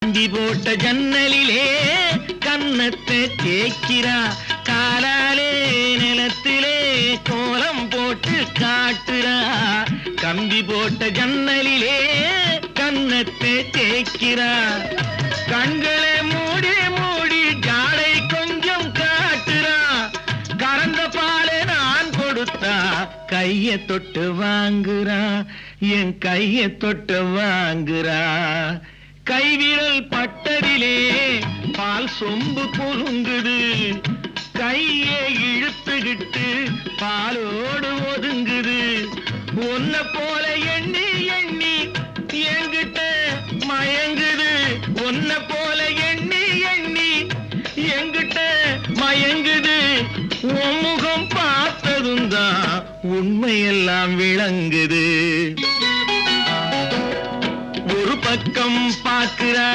கம்பி போட்ட ஜன்னலிலே கன்னத்தை தேய்க்கிறா காலாலே நிலத்திலே கோலம் போட்டு காட்டுறா கம்பி போட்ட ஜன்னலிலே கன்னத்தை தேய்க்கிறா கண்களை மூடி மூடி ஜாடை கொஞ்சம் காட்டுறா கறந்த பாலை நான் கொடுத்தா கைய தொட்டு வாங்குறா என் கைய தொட்டு வாங்குறா கைவிரல் பட்டதிலே பால் சொம்பு பொருங்குது கையை இழுத்துக்கிட்டு பாலோடு ஒதுங்குது ஒன்ன போல எண்ணி எண்ணி என்கிட்ட மயங்குது ஒன்ன போல எண்ணி எண்ணி என்கிட்ட மயங்குது உன் முகம் பார்த்ததும் தான் உண்மையெல்லாம் விளங்குது ஒரு பக்கம் பார்க்கிறா